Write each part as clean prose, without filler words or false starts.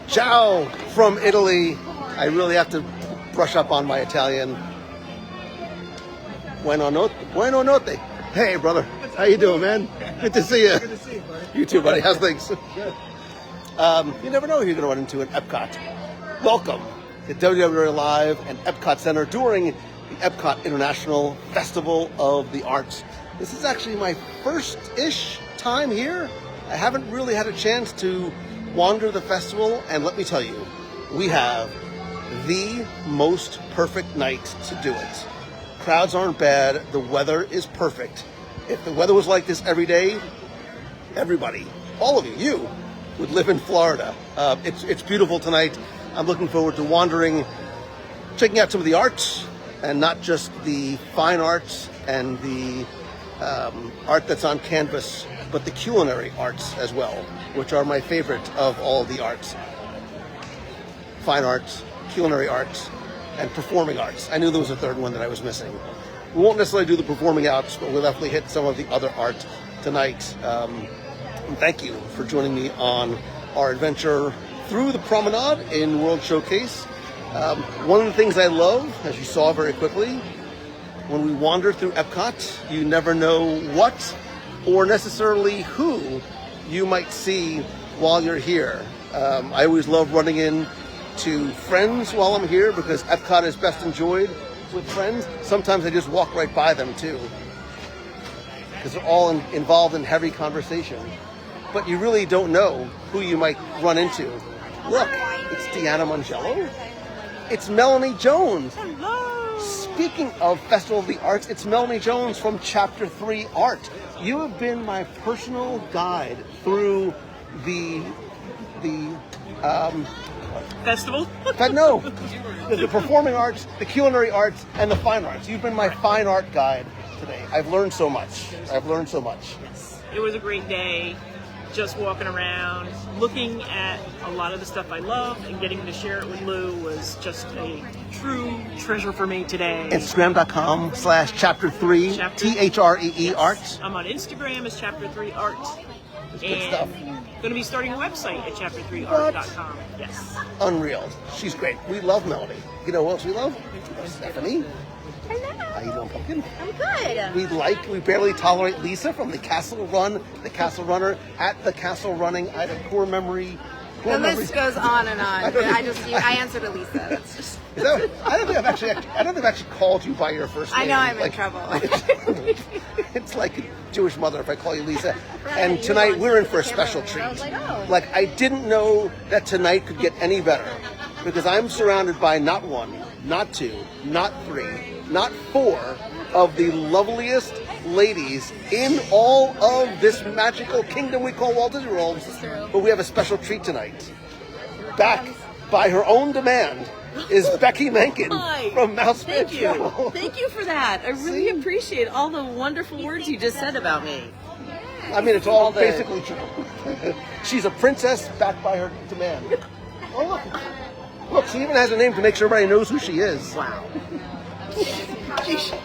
Ciao from Italy. I really have to brush up on my Italian. Buono notte. Hey, brother. How you doing, man? Good to see you. Good to see you, buddy. You too, buddy. How's things? Good. You never know who you're going to run into at Epcot. Welcome to WWE Live and Epcot Center during the Epcot International Festival of the Arts. This is actually my first-ish time here. I haven't really had a chance to wander the festival, and let me tell you, we have the most perfect night to do it. Crowds aren't bad. The weather is perfect. If the weather was like this every day, everybody, all of you would live in Florida. It's beautiful tonight. I'm looking forward to wandering, checking out some of the arts, and not just the fine arts and the art that's on canvas, but the culinary arts as well, which are my favorite of all the arts. Fine arts, culinary arts, and performing arts. I knew there was a third one that I was missing. We won't necessarily do the performing arts, but we'll definitely hit some of the other art tonight. And thank you for joining me on our adventure through the promenade in World Showcase. One of the things I love, as you saw very quickly, when we wander through Epcot, you never know what or necessarily who you might see while you're here. I always love running into friends while I'm here because Epcot is best enjoyed with friends. Sometimes I just walk right by them too because they're all involved in heavy conversation. But you really don't know who you might run into. Look, it's Deanna Mangello. It's Melanie Jones. Hello. Speaking of Festival of the Arts, it's Melanie Jones from Chapter 3 Art. You have been my personal guide through the Festival? the performing arts, the culinary arts, and the fine arts. You've been my fine art guide today. I've learned so much. Yes. It was a great day. Just walking around, looking at a lot of the stuff I love, and getting to share it with Lou was just a true treasure for me today. Instagram.com/chapter3, THREE Art. I'm on Instagram as Chapter 3 Art. It's good stuff. Going to be starting a website at chapter3art.com. Yes. Unreal. She's great. We love Melody. You know what else we love? Stephanie. Hello. How you doing, Pumpkin? I'm good. We barely tolerate Lisa from the Castle Runner at the Castle Running. I had a core memory. The list goes on and on. I answer to Lisa. That's just. I don't think I've actually called you by your first name. I know I'm in trouble. It's like a Jewish mother if I call you Lisa. Right, and tonight we're in for a special treat. I was like, oh. Like I didn't know that tonight could get any better because I'm surrounded by not one, not two, not three, not four of the loveliest, ladies in all of this magical kingdom we call Walt Disney World. But we have a special treat tonight. Back by her own demand is Becky Menken from Mouse Man Travel. Thank you for that. I really appreciate all the wonderful words you just said about me. I mean, it's all basically true. She's a princess backed by her demand. Oh, look. Look, she even has a name to make sure everybody knows who she is. Wow.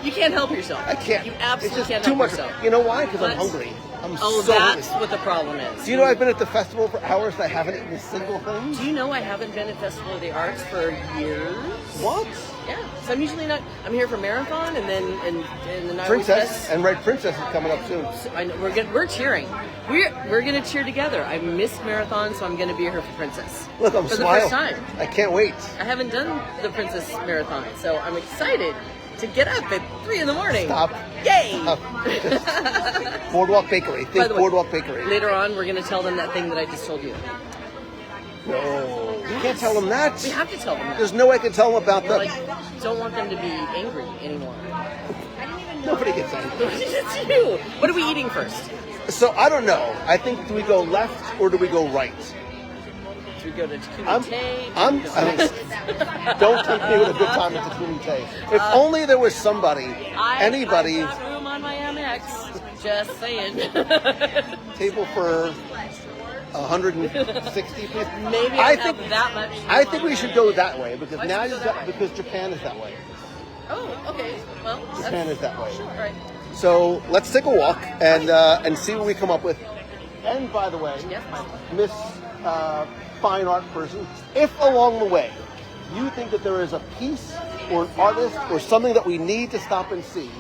You can't help yourself. I can't. You absolutely it's just can't too help much. yourself. You know why? Because I'm hungry. That's what the problem is. Do you know I've been at the festival for hours and I haven't eaten a single thing? Do you know I haven't been at Festival of the Arts for years? What? Yeah. So I'm usually not. I'm here for Marathon and then the night Princess and Princess is coming up soon. I know, we're cheering. We're gonna cheer together. I missed Marathon, so I'm gonna be here for Princess. Look, I'm for smiling. the first time. I can't wait. I haven't done the Princess Marathon, so I'm excited to get up at 3 in the morning. Stop. Yay! Stop. Boardwalk Bakery. Think Boardwalk Bakery. Later on, we're gonna tell them that thing that I just told you. No, you can't tell them that. We have to tell them that. There's no way I can tell them about that. Like, don't want them to be angry anymore. Nobody gets angry. It's you. What are we eating first? So I don't know. I think do we go left or do we go right? Do we go to Kumite? Don't tempt me with a good time at the Kumite. If only there was somebody, anybody. I've got room on my MX. Just saying. Table for 160 people. Maybe I think that much. I think we should go that way because because Japan is that way. Oh, okay. Well, Japan is that way. Sure. Right. So let's take a walk and see what we come up with. And by the way, Miss Fine Art person, if along the way you think that there is a piece or an artist or something that we need to stop and see,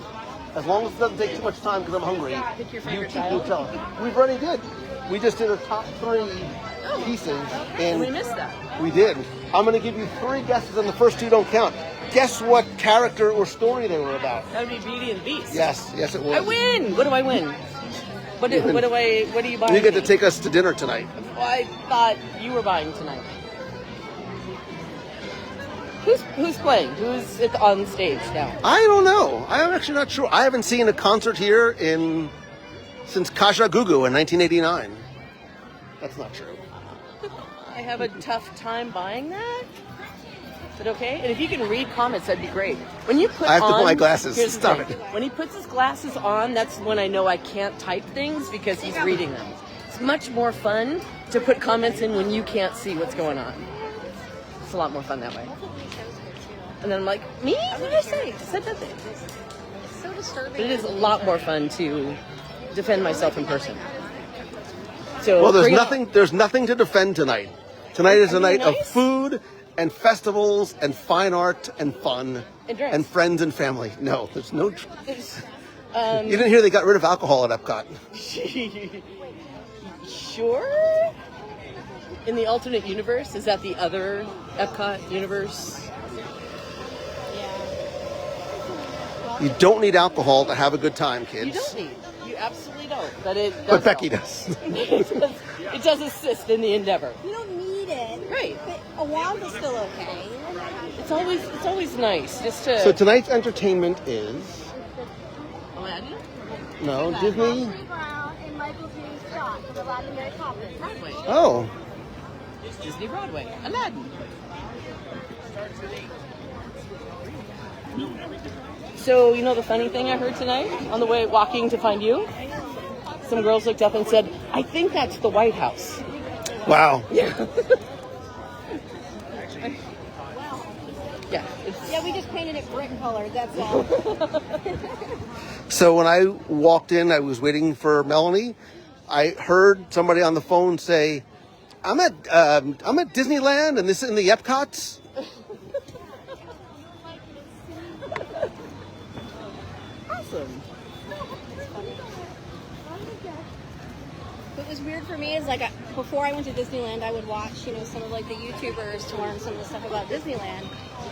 as long as it doesn't take too much time because I'm hungry, Pick your favorite you tell us. We've already did. We just did our top 3 pieces. And we missed that. We did. I'm going to give you 3 guesses, and the first 2 don't count. Guess what character or story they were about? That would be Beauty and the Beast. Yes, it was. I win. What do I win? What do you buy? You get to take us to dinner tonight. Well, I thought you were buying tonight. Who's playing? Who's on stage now? I don't know. I'm actually not sure. I haven't seen a concert here since Kaja Gugu in 1989. That's not true. I have a tough time buying that. Is it okay? And if you can read comments, that'd be great. When you put I have to put my glasses. Here's the Stop thing. it. When he puts his glasses on, that's when I know I can't type things because he's reading them. It's much more fun to put comments in when you can't see what's going on. It's a lot more fun that way. And then I'm like, me? What did I say? I said nothing. It's so disturbing. But it is a lot more fun to defend myself in person. So Well, there's nothing to defend tonight. Tonight is a night of nice? food and festivals and fine art and fun And drinks. and friends and family. No, there's no. You Um, didn't hear they got rid of alcohol at Epcot. Sure? In the alternate universe? Is that the other Epcot universe? You don't need alcohol to have a good time, kids. You don't need. You absolutely don't. But it does But Becky help. does. It does assist in the endeavor. You don't need it. Right. But a wand is still okay. It's always nice just to. So tonight's entertainment is Aladdin? no Disney. Brown and Michael J. Scott from Aladdin Mary Poppins. Broadway. Oh, Disney Broadway. Aladdin. So, you know the funny thing I heard tonight on the way walking to find you? Some girls looked up and said, I think that's the White House. wow. Yeah. Yeah. Yeah, we just painted it brick color, that's all. So when I walked in, I was waiting for Melanie. I heard somebody on the phone say, I'm at Disneyland and this is in the Epcot. Awesome. What was weird for me is before I went to Disneyland, I would watch, some of the YouTubers to learn some of the stuff about Disneyland.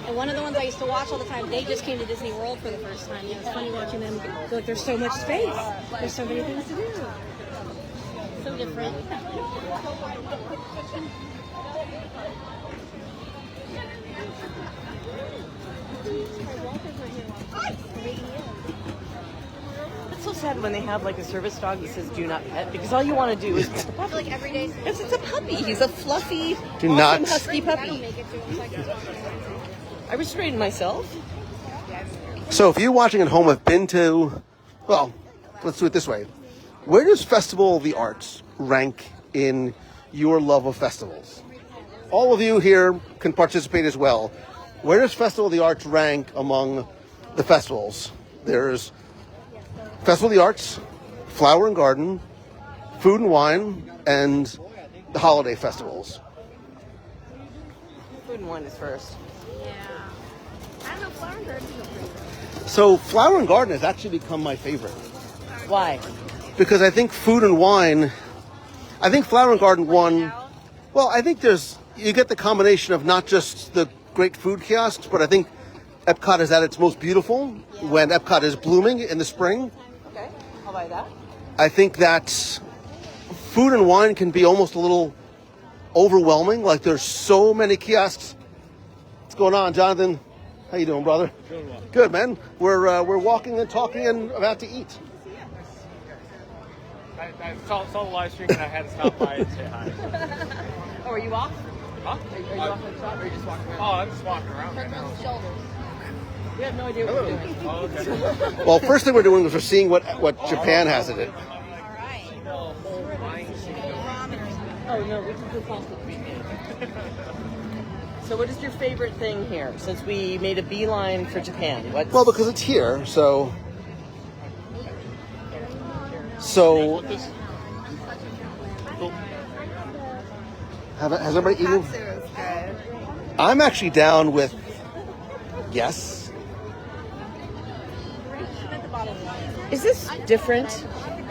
And one of the ones I used to watch all the time, they just came to Disney World for the first time. It was funny watching them go there's so much space. There's so many things to do. So different. It's so sad when they have like a service dog that says "Do not pet" because all you want to do is pet the I feel puppy. like every day. Yes, it's a puppy. He's a fluffy, Do awesome not- husky I don't puppy. make it to him, so I can talk to him. I restrained myself. So if you watching at home have been to, well, let's do it this way. Where does Festival of the Arts rank in your love of festivals? All of you here can participate as well. Where does Festival of the Arts rank among the festivals? There's Festival of the Arts, Flower and Garden, Food and Wine, and the holiday festivals. Food and Wine is first. Yeah. I don't know. Flower and Garden is a favorite. So Flower and Garden has actually become my favorite. Why? Because I think Food and Wine, I think Flower and Garden won. Well, I think you get the combination of not just the great food kiosks, but I think Epcot is at its most beautiful when Epcot is blooming in the spring. Okay, I'll buy that. I think that Food and Wine can be almost a little overwhelming. Like there's so many kiosks. What's going on, Jonathan? How you doing, brother? Doing well. Good, man. We're walking and talking and about to eat. I saw the live stream and I had to stop by and say hi. Oh, are you off? Huh? Are you off the shop or are you just walking around? Oh, I'm just walking around right now. Shoulders. We have no idea what we're doing. Oh, okay. Well, first thing we're doing is we're seeing what Japan has in it. All right. Oh no, we can do pasta pre-made. So what is your favorite thing here? Since we made a beeline for Japan, what's... Well, because it's here, so has everybody eaten? Katsu is good. I'm actually down with yes. Is this different?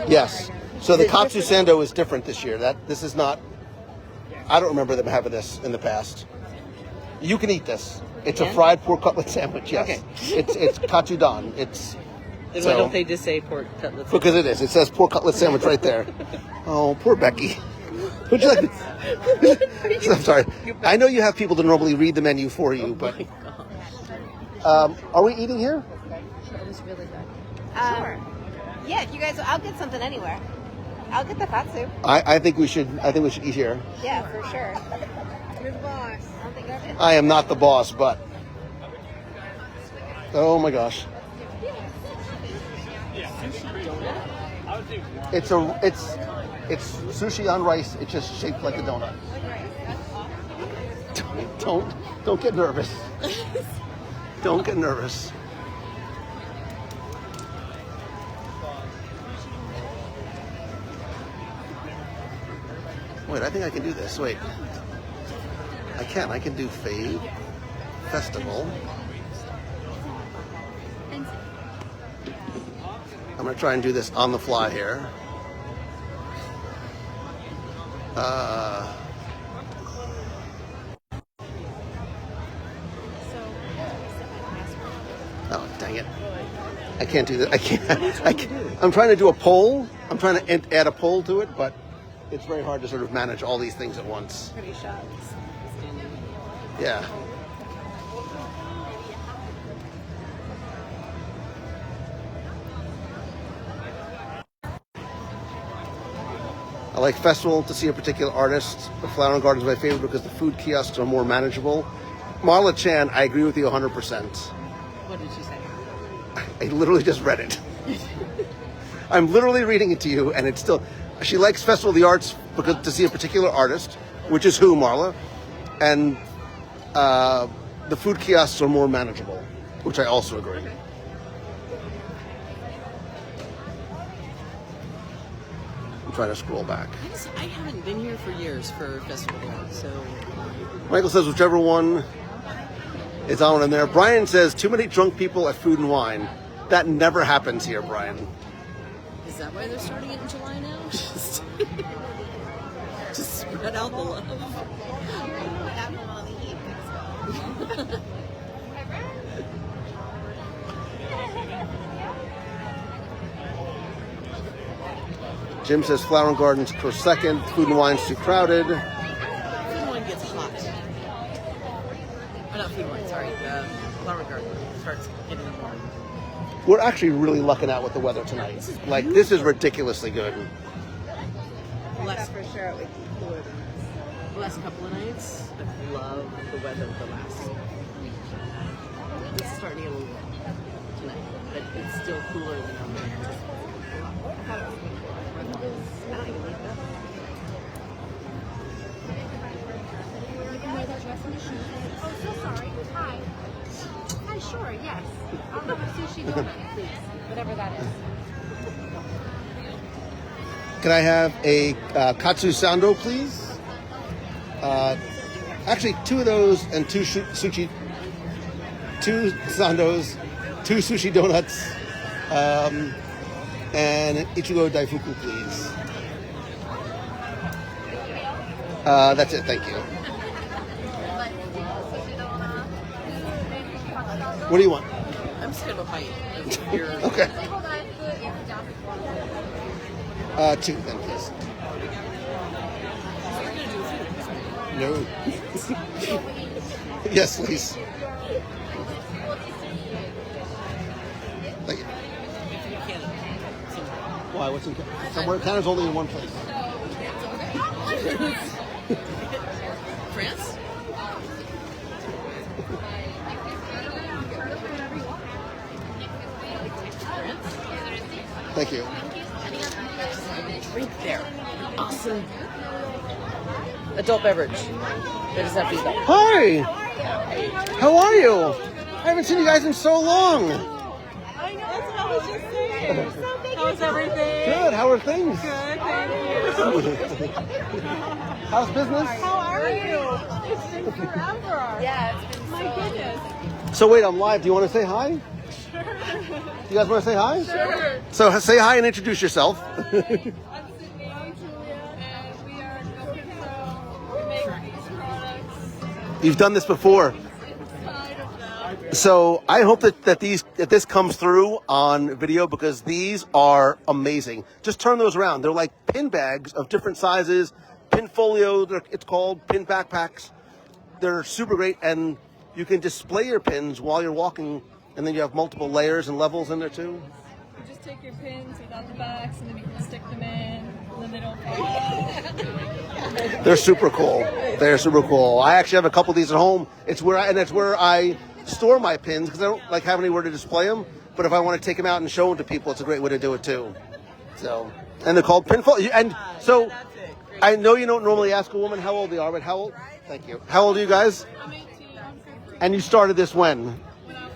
Yes. So the Is it katsu different? sando is different this year. This is not. I don't remember them having this in the past. You can eat this. It's a Yeah? fried pork cutlet sandwich. Yes. Okay. It's katsudan. It's Then So- why don't they just say pork cutlets? because it is. It says pork cutlet sandwich right there. Oh, poor Becky. Would you like? I'm sorry. I know you have people to normally read the menu for you, but are we eating here? It was really good. Sure. Yeah, if you guys, I'll get something anywhere. I'll get the katsu. I think we should. I think we should eat here. Yeah, for sure. You're the boss. I don't think that's it. I am not the boss, but oh my gosh, it's sushi on rice. It's just shaped like a donut. Don't get nervous. Don't get nervous. Wait, I think I can do this. Wait. I can. I can do Fave Festival. I'm going to try and do this on the fly here. Oh, dang it. I can't do that. I can't. I'm trying to do a poll. I'm trying to add a poll to it, but it's very hard to sort of manage all these things at once. Pretty shots. Yeah. I like festival to see a particular artist. The Flower and Garden is my favorite because the food kiosks are more manageable. Marla Chan, I agree with you 100%. What did she say? I literally just read it. I'm literally reading it to you, and it's still. She likes Festival of the Arts because to see a particular artist, which is who, Marla, and the food kiosks are more manageable, which I also agree. I'm trying to scroll back. I haven't been here for years for Festival Day, so Michael says whichever one is on in there. Brian says too many drunk people at Food and Wine. That never happens here, Brian. is that why they're starting it in July now? Just spread out the love. Jim says Flower and Gardens close second. Food and Wine's too crowded. Food and Wine gets hot. Not Food and Wine, sorry. Flower Garden starts getting warm. We're actually really lucking out with the weather tonight. Like, this is ridiculously good. Last for sure it would be cooler than this. The last couple of nights, I love the weather the last week. It's starting to get a little warm tonight, but it's still cooler than I'm I don't even like that. Oh, so sorry. Hi. Hi, sure, yes. I'll have a sushi donut, please. Whatever that is. Can I have a katsu sando, please? Actually, 2 of those and 2 sushi, 2 sandos, 2 sushi donuts, and an ichigo daifuku, please. That's it, thank you. What do you want? I'm just gonna bite of your Okay. 2 then, please. No. Yes, please. Thank you. Why? What's in Canada? Somewhere? Canada's only in one place. France? Thank you. Drink there. Awesome. Adult beverage. That does not be that. Hi! How are you? I haven't seen you guys in so long. I know, that's what I was just saying. How's everything? Good, how are things? Good, thank you. How's business? How are you? It's been forever. Yeah, it's been My goodness. So wait, I'm live. Do you want to say hi? Sure. You guys want to say hi? Sure. So say hi and introduce yourself. I'm Sydney, Julia, and we are Lagoon. We make these products You've done this before. inside of them. So I hope that this comes through on video because these are amazing. Just turn those around. They're like pin bags of different sizes. Pinfolio, it's called, pin backpacks. They're super great, and you can display your pins while you're walking, and then you have multiple layers and levels in there too. You just take your pins without the backs, and then you can stick them in, and then they don't fall off. They're super cool. They're super cool. I actually have a couple of these at home. It's where I store my pins because I don't like have anywhere to display them. But if I want to take them out and show them to people, it's a great way to do it too. So, and they're called Pinfolio. And so, I know you don't normally ask a woman how old they are, but how old? Thank you. How old are you guys? I'm 18. I'm 50. And you started this when? When I was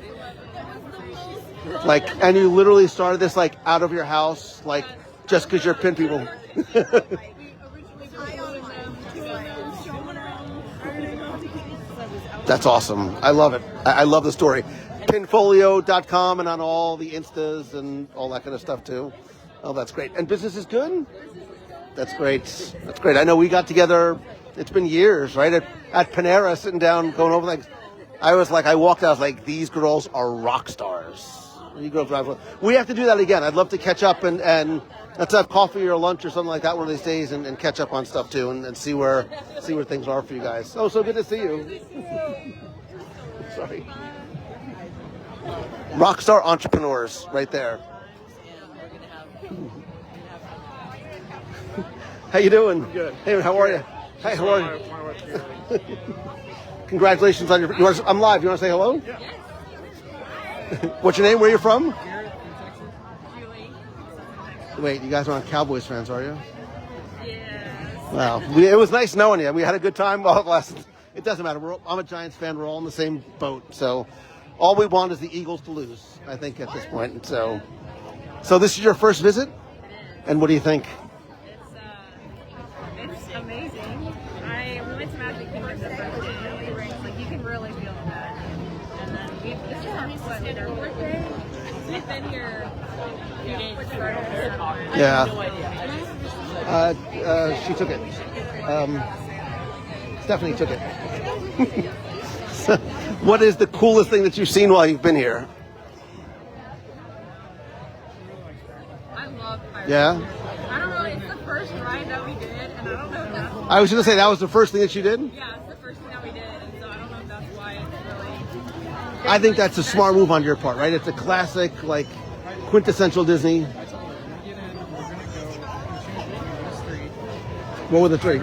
11. Like, and you literally started this like out of your house, like just because you're pin people. We originally were doing them together, showing around everything on the kids. That's awesome. I love it. I love the story. Pinfolio.com and on all the Instas and all that kind of stuff too. Oh, that's great. And business is good? That's great. That's great. I know we got together, it's been years, right? At Panera, sitting down, going over like, I walked out, I was like, these girls are rock stars. You girls drive. We have to do that again. I'd love to catch up and let's have coffee or lunch or something like that one of these days and catch up on stuff too and see where things are for you guys. Oh, so good to see you. Sorry. Rockstar entrepreneurs right there. How you doing? Good. Hey, how are you? Hey, how are you? Congratulations on I'm live. You want to say hello? Yeah. What's your name? Where are you from? Julie. Wait, you guys aren't Cowboys fans, are you? Yes. Wow. It was nice knowing you. We had a good time while it lasted. It doesn't matter. I'm a Giants fan. We're all in the same boat. So all we want is the Eagles to lose, I think, at this point. So this is your first visit? And what do you think? It's amazing. We went to Magic Kingdom the first day. Like, you can really feel that. And then this is our birthday. We've been here a few days before. Yeah. No idea. She took it. Stephanie took it. So, what is the coolest thing that you've seen while you've been here? I love Pirates. Yeah? I don't know, it's the first ride that we did, and I don't know if that's... I was going to say that was the first thing that you did? Yeah, it's the first thing that we did, and so I don't know if that's why it's really I think that's a smart move on your part, right? It's a classic, like, quintessential Disney. What were the three?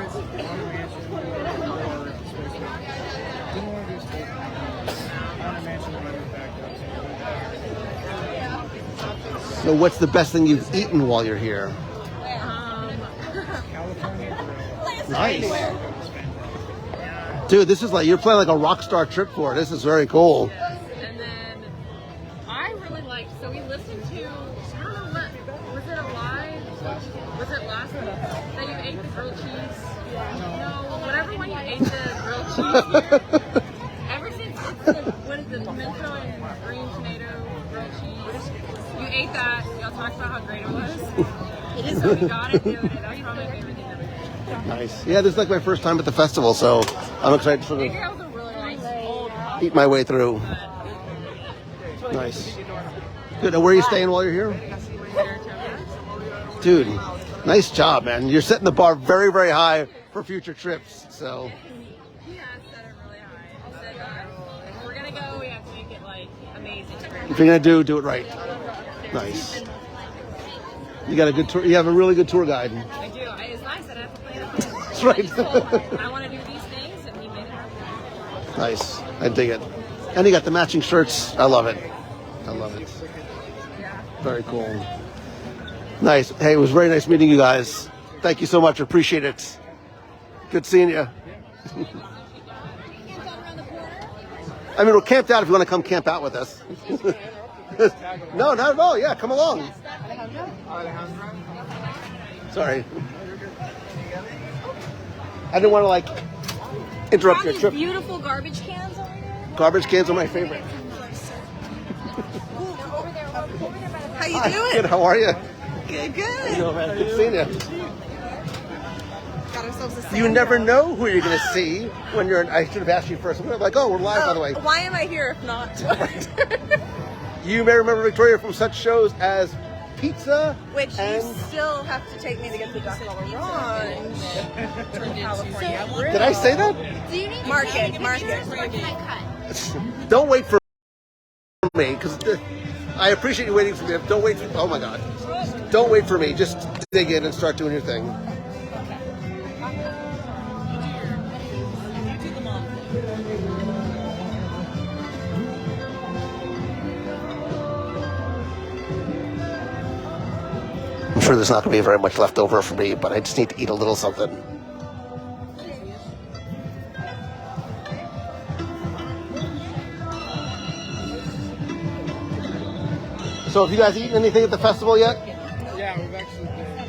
So what's the best thing you've eaten while you're here? Nice. Dude, this is like, you're playing like a rock star trip for it. This is very cool. And then I really liked, so we listened to, I don't know what, was it a live? Was it last week that you ate the grilled cheese? No, whatever one you ate the grilled cheese here. Ever since it's the, what is it, pimento and green tomato grilled cheese. You ate that, y'all talked about how great it was. It is, so we got it the other day. That was probably my favorite thing ever. Nice. Yeah, this is like my first time at the festival, so I'm excited to sort I think that was a really nice old eat my way through. Nice. Good. And where are you staying while you're here? Dude, nice job, man. You're setting the bar very, very high for future trips. So. He has set it really high. He said, if we're gonna go, we have to make it like amazing. If you're gonna do it right. Nice. You got a good tour. You have a really good tour guide. I do. It's nice that I have to plan it. That's right. I want to do these things, and he made it happen. Nice. I dig it. And you got the matching shirts. I love it. I love it. Very cool. Nice. Hey, it was very nice meeting you guys. Thank you so much. Appreciate it. Good seeing you. I mean, we're camped out if you want to come camp out with us. No, not at all. Yeah, come along. Sorry. I didn't want to, like, interrupt your These trip. beautiful garbage cans over here. Garbage cans are my favorite. How you doing? Good. How are you? Good, good. You know, man, good seeing you. Got ourselves a You never know who you're going to see when you're. I should have asked you first. I'm like, oh, we're live, by the way. Why am I here if not? You may remember Victoria from such shows as Pizza, Which and you still have to take me to get the Duck Orange from California. did I say that? Do you need Market. Can I cut? Don't wait for me, because I appreciate you waiting for me. Don't wait for. Oh my God! Don't wait for me. Just dig in and start doing your thing. I'm sure there's not going to be very much left over for me, but I just need to eat a little something. So have you guys eaten anything at the festival yet? Yeah, we've actually been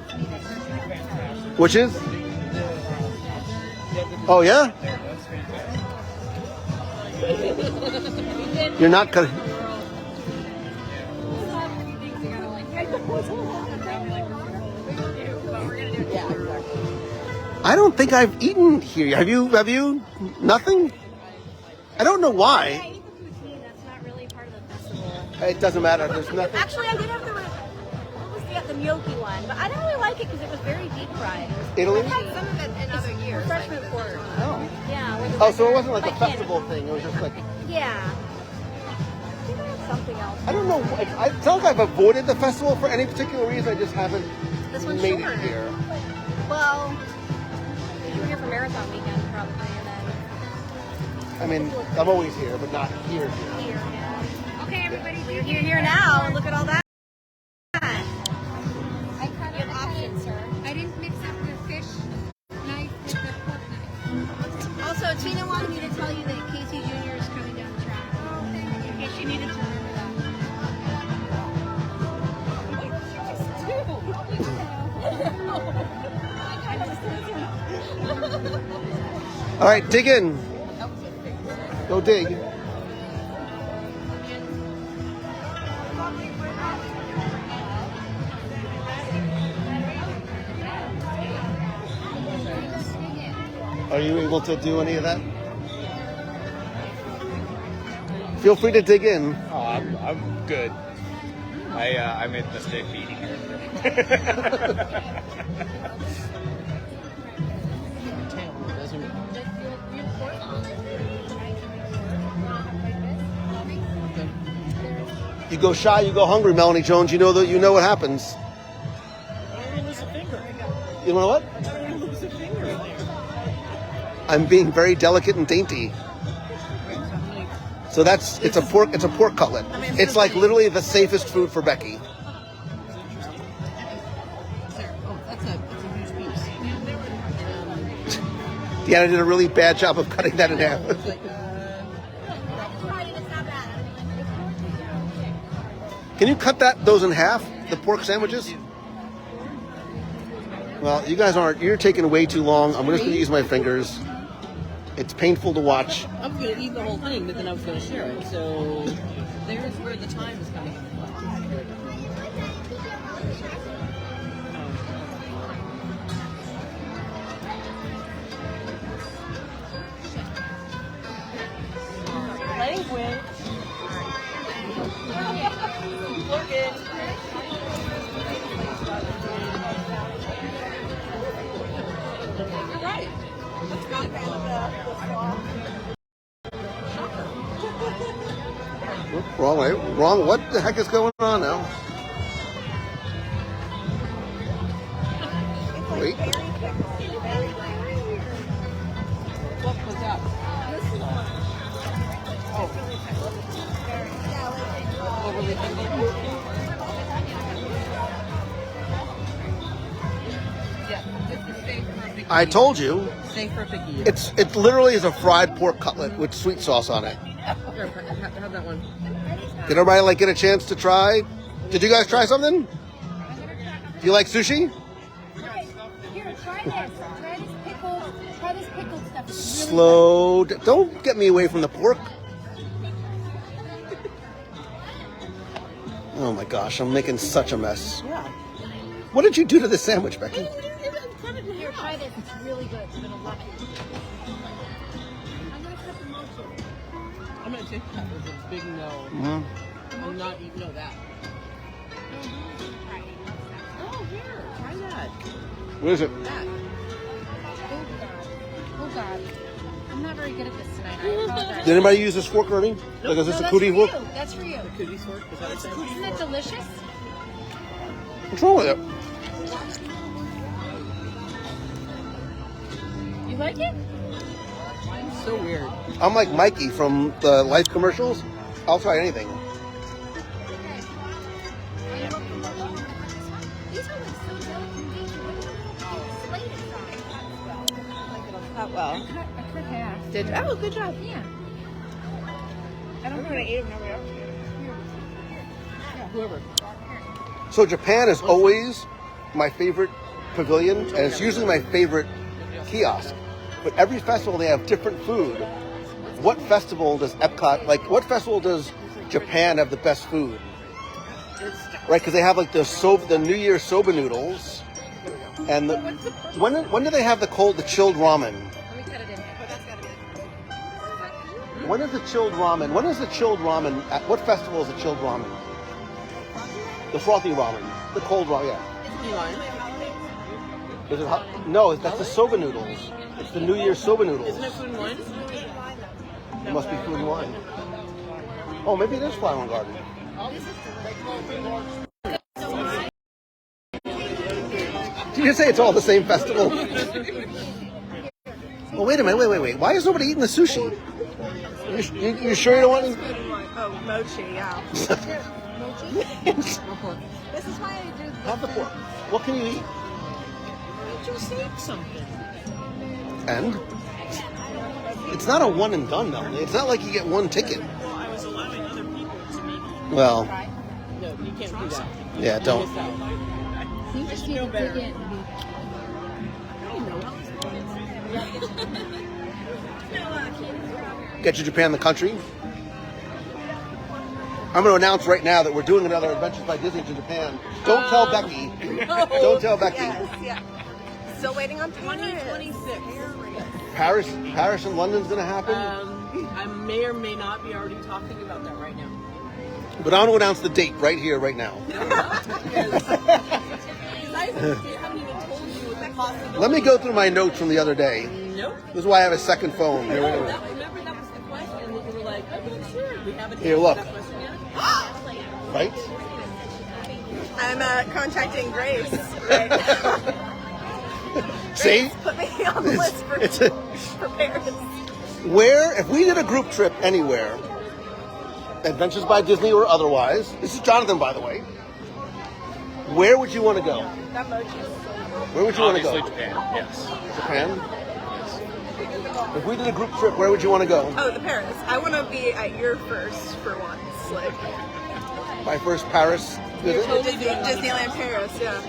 fantastic. Which is? Oh yeah? You're not gonna. I don't think I've eaten here. Have you? Have you? Nothing? I don't know I why. ate the poutine. That's not really part of the festival. It doesn't matter. There's nothing. Actually, I did have the gnocchi one, but I didn't really like it because it was very deep fried. Italy? I've had some of it in other years. Freshman pork. Oh. Yeah. with Oh, so it wasn't like a candy. festival thing. It was just like. Yeah. I think I had something else. I don't know. It's not like I've avoided the festival for any particular reason. I just haven't This one's made short. it here. Well, you were here for marathon weekend probably, and then I mean, I'm always here, but not here. here. Okay, everybody, you're here now, and look at all that. I cut You have options, sir. I didn't mix up the fish knife with the pork knife. Also, Tina wanted me to tell you that Casey Jr. is coming down the track. In case you needed to remember that. All right, dig in. Go dig. Are you able to do any of that? Feel free to dig in. Oh, I'm good. I made the mistake of eating here. You go shy, you go hungry, Melanie Jones. You know what happens. I don't want to lose a finger. You know what? I don't want to lose a finger in there. I'm being very delicate and dainty. So it's a pork cutlet. It's like literally the safest food for Becky. That's a huge piece. Deanna did a really bad job of cutting that in half. Can you cut those in half? The pork sandwiches? Well, you guys aren't. You're taking way too long. I'm just going to use my fingers. It's painful to watch. I was going to eat the whole thing, but then I was going to share it. So there's where the time is coming from. Language. Looking. You're right. Let's go. Wrong way. Wrong. What the heck is going on now? Wait. What was that? Overly pickled. Yeah, it's the same for a picky. I told you. Same for a picky. It literally is a fried pork cutlet with sweet sauce on it. Here, have that one. Did everybody get a chance to try? Did you guys try something? Do you like sushi? Here, try this. Try this pickled stuff. It's really Slow. Don't get me away from the pork. Oh my gosh, I'm making such a mess. Yeah. What did you do to this sandwich, Becky? good. Here, try this. It's really good. You're gonna love it. I'm gonna cut the mochi. I'm gonna take that as a big no. Mm-hmm. I'm not eating that. Oh, here, try that. What is it? That. Oh God. I'm not very good at this tonight. I apologize. Did anybody use this fork already? Like, is this a cootie fork? That's for you. Cookie fork? Is that what Isn't that delicious? What's wrong with it? You like it? so weird. I'm like Mikey from the Life commercials. I'll try anything. These are like so delicate. Slated Not well. I cut half. Did oh, good job. Yeah. I don't want to eat them. Nobody else. Yeah, whoever. So Japan is always my favorite pavilion, and it's usually my favorite kiosk. But every festival they have different food. What festival does Epcot, like what festival does Japan have the best food? Right, because they have like the New Year soba noodles, and when do they have the chilled ramen? Let me cut it in here. But that's gotta be When is the chilled ramen? When is the chilled ramen? At what festival is the chilled ramen? The frothy ramen, the cold ramen. Yeah. Is it hot? No, that's the soba noodles. It's the New Year soba noodles. Isn't it food and wine? It must be food and wine. Oh, maybe it is Flower and Garden. Did you just say it's all the same festival? Oh, wait a minute, wait. Why is nobody eating the sushi? You sure you don't want to? Oh, mochi, yeah. This is why I do this. Have the pork. What can you eat? Just eat something. And? It's not a one and done, though. It's not like you get one ticket. Well, I was allowing other people to maybe Well, No, you can't do that. yeah, don't. Miss out. You just need to dig in. Get to Japan, the country. I'm going to announce right now that we're doing another Adventures by Disney to Japan. Don't tell Becky. Don't tell Becky. Yes, yeah. Still waiting on 2026. Paris and London's going to happen. I may or may not be already talking about that right now. But I want to announce the date right here, right now. I haven't even told you what the possibility. Let me go through my notes from the other day. Nope. This is why I have a second phone. Here we go. Remember that was the question, and we were like, I'm not sure. We haven't Here, answered look. that question yet. right? I'm contacting Grace right now. See? Put me on the list for Paris. Where, if we did a group trip anywhere, Adventures by Disney or otherwise, this is Jonathan, by the way, where would you want to go? That mochi. Where would you want to go? Obviously Japan, yes. Japan? If we did a group trip, where would you want to go? Oh, the Paris. I want to be at your first for once. Like, My first Paris visit? Disneyland Paris, yeah.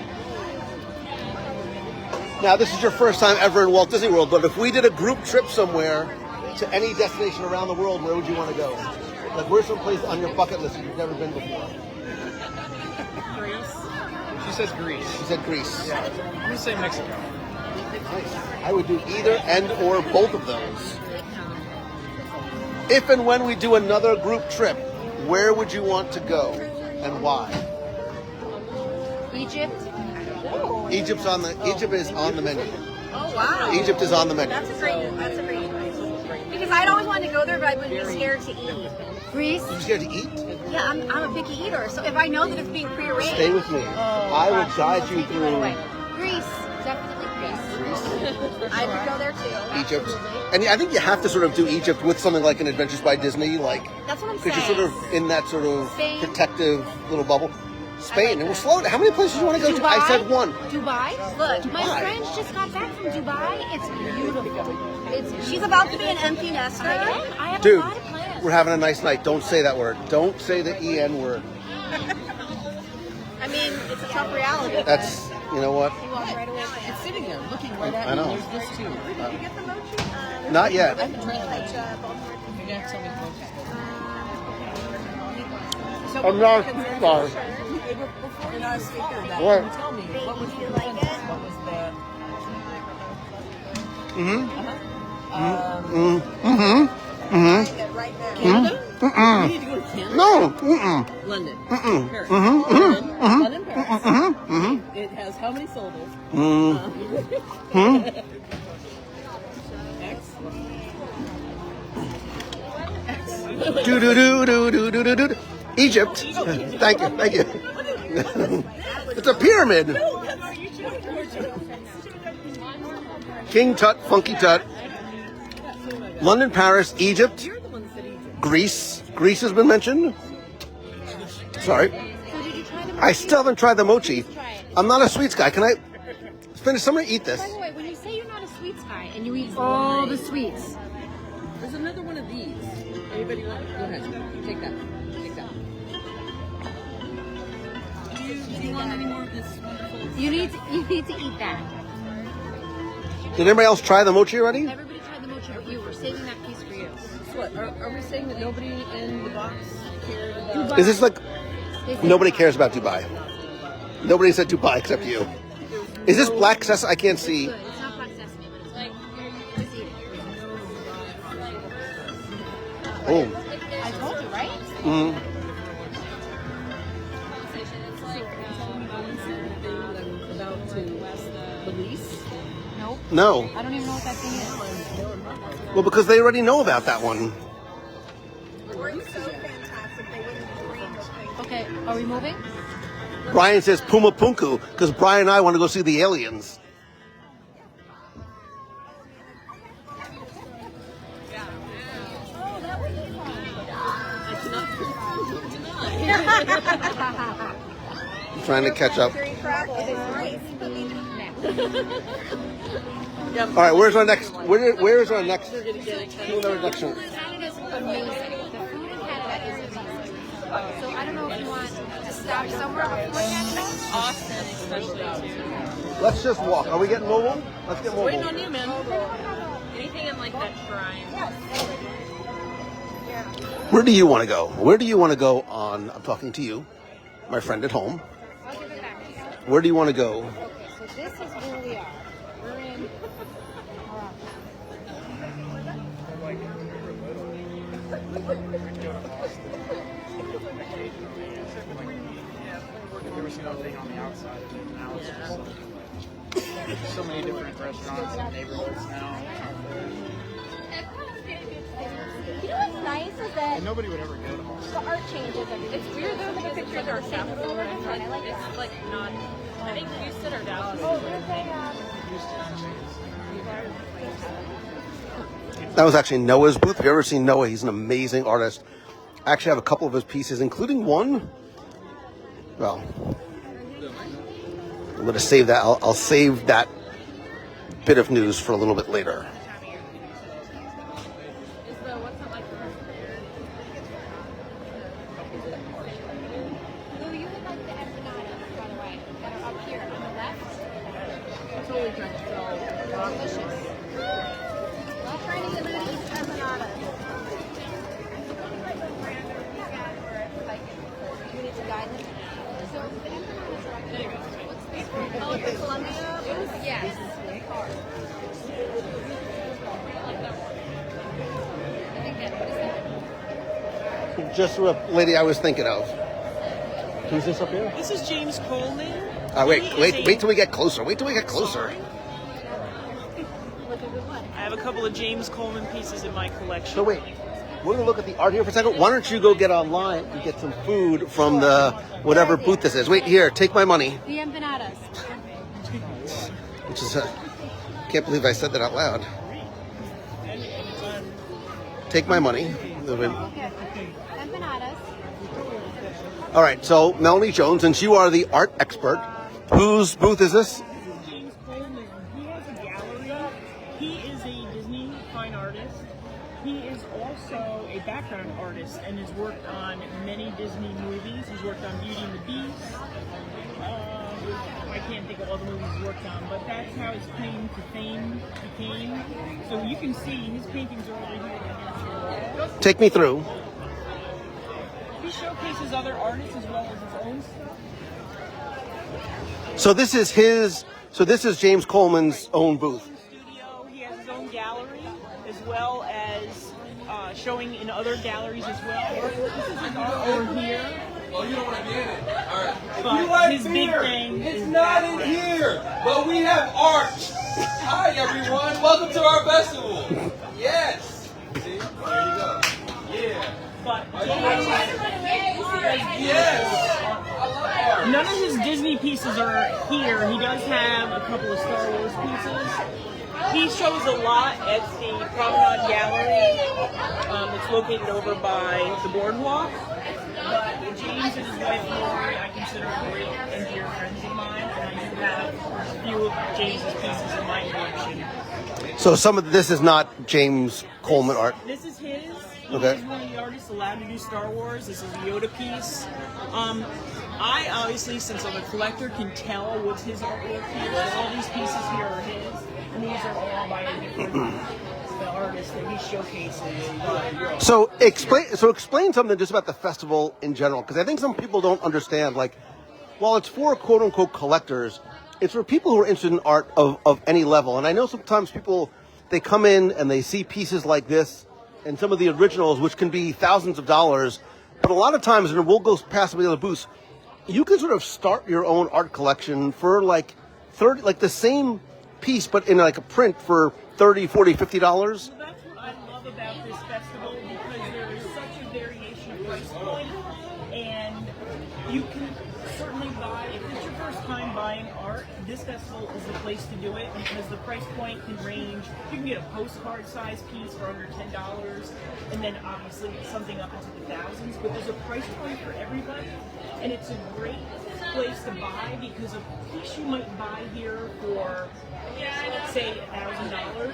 Now, this is your first time ever in Walt Disney World, but if we did a group trip somewhere to any destination around the world, where would you want to go? Like, where's some place on your bucket list that you've never been before? Greece. She says Greece. She said Greece. Yeah. I'm gonna say Mexico. Nice. I would do either and or both of those. If and when we do another group trip, where would you want to go and why? Egypt. Egypt is on the menu. Oh, wow. Egypt is on the menu. That's a great choice. Because I'd always wanted to go there, but I would be scared to eat. Greece. You scared to eat? Yeah, I'm a picky eater, so if I know that it's being prearranged, Stay with me. I will guide you through Greece. Definitely Greece. I would go there too. Egypt. And I think you have to sort of do Egypt with something like an Adventures by Disney, like, That's what I'm because saying. you're sort of in that sort of Spain. protective little bubble. Spain. And we're slow. How many places do you want to go to? I said one. Dubai. Look, My Dubai. friends just got back from Dubai. It's beautiful. It's She's about to be an empty nester. I have Dude, a lot of plans. we're having a nice night. Don't say that word. Don't say the EN word. I mean, it's a tough reality. That's, you know what? You walk right away. It's sitting there looking right at I me. know. There's this too. Not yet. I haven't tried the mochi. You're gonna have to tell me the mochi's good. So I'm not sorry. before you discovered that, What? can you tell me what was the you like it? what was the Right now. Canada? We need to go to Canada. No. London. Paris. London, Paris. It has how many syllables? X. Do do do do do do do do. Egypt. Thank you. Thank you. It's a pyramid. King Tut, Funky Tut. London, Paris, Egypt, You're the one that said Egypt. Greece. Greece has been mentioned. Sorry. So did you try the I still haven't tried the mochi. Try it. I'm not a sweets guy. Can I finish? Somebody eat this. By the way, when you say you're not a sweets guy and you eat all the sweets, There's another one of these. Anybody want it? Go ahead. Take that. Take that. Do you want any more of this wonderful? you need to eat that. Did anybody else try the mochi already? Everybody tried the mochi, but you were saving that piece for you. What? Are we saying that nobody in the box cared about? Is this like They said nobody Dubai. cares about Dubai? Nobody said Dubai except you. Is this black sesame? I can't see. Good. It's not black sesame, but it's like just eat it. Oh. I told you, right? Mm. About to release? Nope. No. I don't even know what that thing is. Well, because they already know about that one. We're so fantastic. They wouldn't dream of things. Okay, are we moving? Brian says Puma Punku because Brian and I want to go see the aliens. I'm trying to catch up. Three crap is nice. All right, where's our next? Where is our next? Where's our next one? Canada's amazing. The food in Canada is amazing. So I don't know if you want to stop somewhere before Canada. Austin, especially too. Let's just walk. Are we getting mobile? Let's get Waiting mobile. on you, man. Anything in like that shrine. Where do you want to go? Where do you want to go on? I'm talking to you, my friend at home. I'll give it back to you. Where do you want to go? Okay, so this is where we are. We're in. There was nothing on the outside of it. Now it's just like, so many different restaurants and neighborhoods now. You know what's nice is that And nobody would ever go to Hong the art changes every It's weird though because pictures like are our the South same, but they're different. I like it's that. like not. I think Houston or Dallas. Oh, there's a That was actually Noah's booth. If you've ever seen Noah, he's an amazing artist. I actually have a couple of his pieces, including one. Well, I'm going to save that. I'll save that bit of news for a little bit later. Is the what's it like? Lou, you would like the empanadas, by the way, that are up here on the left. Totally trying to sell. Delicious. Well, trying to get rid of these empanadas. You need to guide them. So the empanadas are up here. What's this one? Oh, the Columbia. Yes. I think that, what is that? Just the lady I was thinking of. Who's this up here? This is James Coleman. Wait till we get closer. Wait till we get closer. I have a couple of James Coleman pieces in my collection. So wait, we're going to look at the art here for a second. Why don't you go get online and get some food from the whatever booth this is. Wait, here, take my money. The empanadas. Which is, can't believe I said that out loud. Take my money. Okay. Empanadas. All right, so Melanie Jones, since you are the art expert, whose booth is this? James Coleman. He has a gallery. He is a Disney fine artist. He is also a background artist and has worked on many Disney movies. He's worked on Beauty and the Beast. I can't think of all the movies he's worked on, but that's how his claim to fame became. So you can see his paintings are over here. Take me through. He showcases other artists as well as his own stuff. So this is James Coleman's own booth. Studio. He has his own gallery as well as showing in other galleries as well. This is his art over here. Oh, you don't want to be in it. All right. But You like his big beer. thing It's is not in background. here, but we have art. Hi, everyone. Welcome to our festival. Yes. See? There you go. Yeah. But Yes. I love art. none of his Disney pieces are here. He does have a couple of Star Wars pieces. He shows a lot at the Promenade Gallery. It's located over by the boardwalk. But James and his wife Lori, I consider great and dear friends of mine, and I do have a few of James's pieces in my collection. So some of this is not James Coleman art. This is his. He Okay. is one of the artists allowed to do Star Wars. This is a Yoda piece. I obviously, since I'm a collector, can tell what's his artwork here. All these pieces here are his, and these are all by a different the artist that he showcases. So explain something just about the festival in general, because I think some people don't understand. Like, while it's for quote unquote collectors, it's for people who are interested in art of any level. And I know sometimes people, they come in and they see pieces like this and some of the originals, which can be thousands of dollars. But a lot of times, and we'll go past some of the other booths, you can sort of start your own art collection for like 30, like the same piece, but in like a print for $30, $40, $50. So that's what I love about this festival, because there is such a variation of price point, and you can certainly buy, if it's your first time buying art, this festival is the place to do it, because the price point can range. You can get a postcard size piece for under $10, and then obviously something up into the thousands, but there's a price point for everybody, and it's a great place to buy, because a piece you might buy here for, say, $1,000,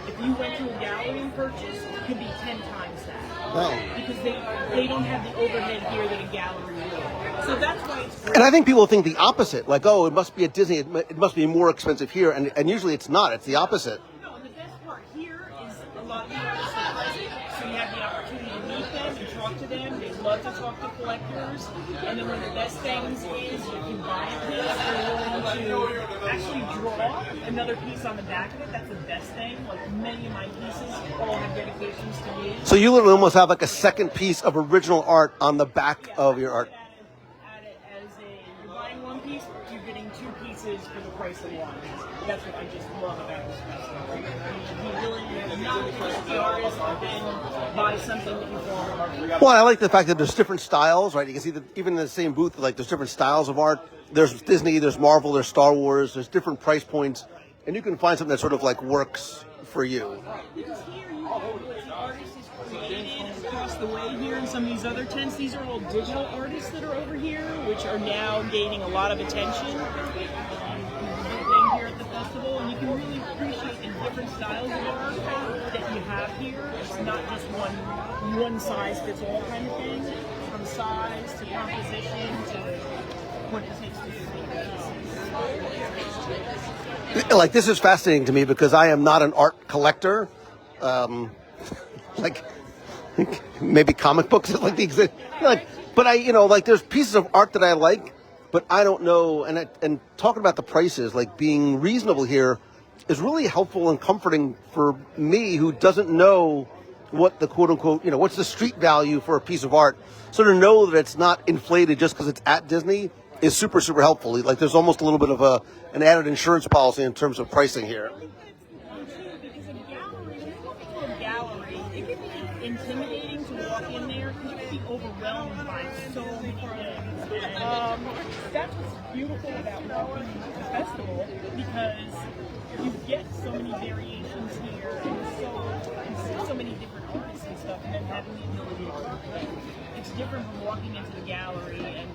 if you went to a gallery and purchased, it could be 10 times that. Wow. Because they don't have the overhead here that a gallery will. So that's why it's great. And I think people think the opposite, like, oh, it must be at Disney, it must be more expensive here, and usually it's not, it's the opposite. No, and the best part here is a lot of the artists are present, so you have the opportunity to meet them and talk to them. They love to talk to collectors. And then one of the best things is if you buy a piece, they're willing to actually draw another piece on the back of it. That's the best thing. Like, many of my pieces all have dedications to me. So you literally almost have like a second piece of original art on the back of your art. At it as you're buying one piece, you're getting two pieces pieces for the price of one. That's what I just love about this festival. You really not just the artist, but then buy something that you fall. Well, I like the fact that there's different styles, right? You can see that even in the same booth, like there's different styles of art. There's Disney, there's Marvel, there's Star Wars, there's different price points, and you can find something that sort of like works for you. Because here you know what the artist is created across the way here in some of these other tents. These are all digital artists that are over here, which are now gaining a lot of attention. Here at the festival, and you can really appreciate the different styles of art that you have here. It's not just one size fits all kind of thing, from size to composition to what it takes to make. Like, this is fascinating to me because I am not an art collector. Like maybe comic books is like the exist. Like, but I, like there's pieces of art that I like. But I don't know, and talking about the prices, like being reasonable here, is really helpful and comforting for me who doesn't know what the quote unquote, what's the street value for a piece of art. So to know that it's not inflated just because it's at Disney is super, super helpful. Like there's almost a little bit of an added insurance policy in terms of pricing here. Because a gallery, it can be intimidating to walk in there because you can be overwhelmed by so many things. And that's what's beautiful about walking the festival, because you get so many variations here and see so many different artists and stuff, and then having the ability to compare. It's different from walking into the gallery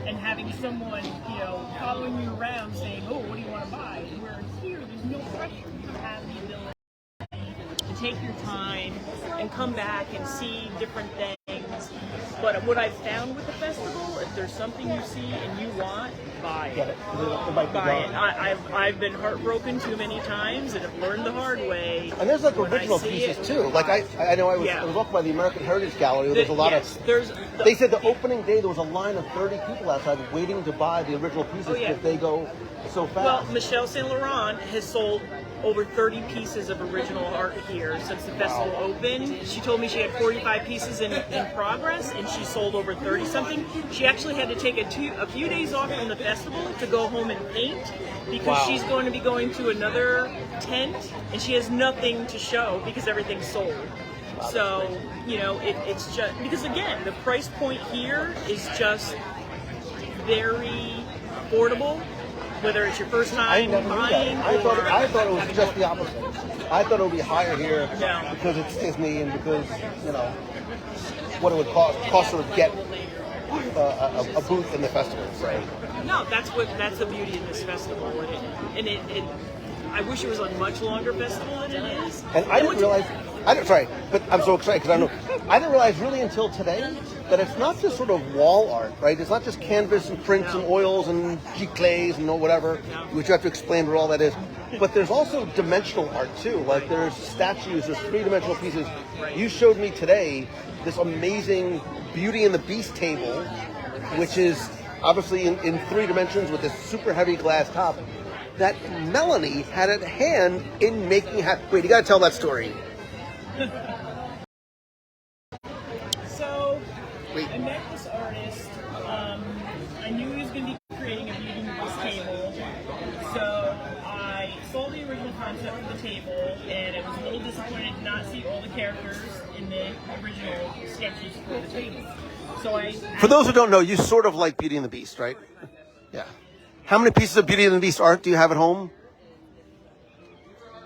and having someone, following you around saying, oh, what do you want to buy? Where here, there's no pressure. You have the ability to take your time and come back and see different things. But what I've found with the festival, if there's something you see and you want, buy it. Buy it. I've been heartbroken too many times and have learned the hard way. And there's like original pieces too. Like I know I was walking by the American Heritage Gallery. There's a lot of. They said the opening day there was a line of 30 people outside waiting to buy the original pieces because they go so fast. Well, Michelle Saint Laurent has sold over 30 pieces of original art here since the festival opened. She told me she had 45 pieces in progress, and she sold over 30 something. She actually had to take a few days off from the festival to go home and paint because she's going to be going to another tent, and she has nothing to show because everything's sold. So, it's just because again, the price point here is just very affordable. Whether it's your first time buying, I thought it was just the opposite. I thought it would be higher here because it's Disney and because what it would cost to get a booth in the festival. Right? No, that's the beauty of this festival, and it I wish it was a much longer festival than it is. And I didn't realize. But I'm so excited because I didn't realize really until today that it's not just sort of wall art, right? It's not just canvas and prints and oils and giclées and whatever, which you have to explain what all that is. But there's also dimensional art too. Like there's statues, there's three-dimensional pieces. You showed me today this amazing Beauty and the Beast table, which is obviously in 3 dimensions with this super heavy glass top. That Melanie had a hand in making happen. Wait, you got to tell that story. So, I met this artist. I knew he was going to be creating a Beauty and the Beast table. So, I saw the original concept for the table, and I was a little disappointed to not see all the characters in the original sketches for the table. So For those who don't know, you sort of like Beauty and the Beast, right? Yeah. How many pieces of Beauty and the Beast art do you have at home?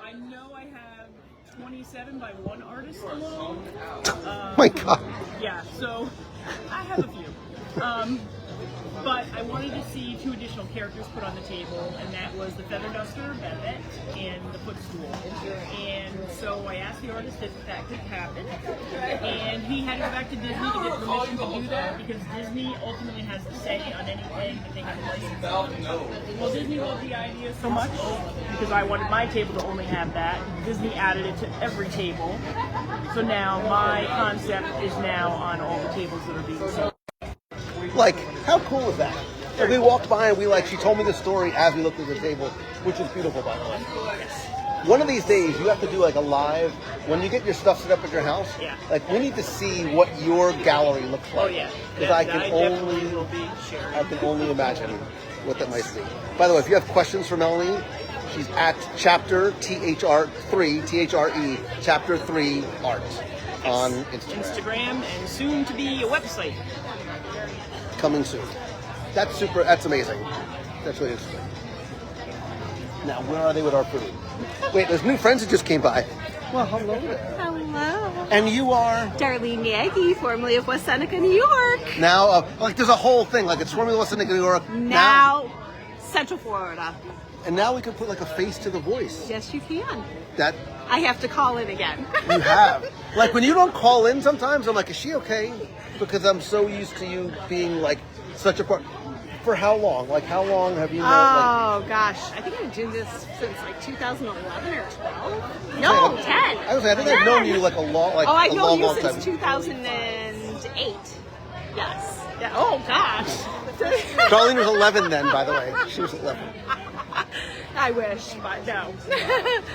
I know I have 27 by one artist alone. My God. Yeah, so I have a few. But I wanted to see 2 additional characters put on the table, and that was the Feather Duster, Babette, and the Footstool. And so I asked the artist if that could happen, and he had to go back to Disney to get permission to do that, because Disney ultimately has the say on anything that they have a license on. Well, Disney loved the idea so much, because I wanted my table to only have that. Disney added it to every table. So now my concept is now on all the tables that are being sold. Like, how cool is that? And we walked by and she told me the story as we looked at the table, which is beautiful, by the way. One of these days, you have to do like a live, when you get your stuff set up at your house, like we need to see what your gallery looks like. Oh yeah. Because I can only imagine. what that might be. By the way, if you have questions for Melanie, she's at chapter THR3 chapter 3 art on Instagram and soon to be a website. Coming soon. That's amazing. That's really interesting. Now, where are they with our food? Wait, there's new friends that just came by. Well, hello there. Hello. And you are? Darlene Yagi, formerly of West Seneca, New York. Now, like there's a whole thing, like it's formerly West Seneca, New York. Now, Central Florida. And now we can put like a face to the voice. Yes, you can. That I have to call in again. you have. Like when you don't call in sometimes, I'm like, is she okay? Because I'm so used to you being like such a part. For how long? Like how long have you known? Oh gosh, I think I've been doing this since like 2011 or 12. No, 10. I was saying, I think I've known you like a long, like I've a known long you time. since 2008. Yes. Yeah. Oh gosh. Darlene was 11 then, by the way. She was 11. I wish, but no.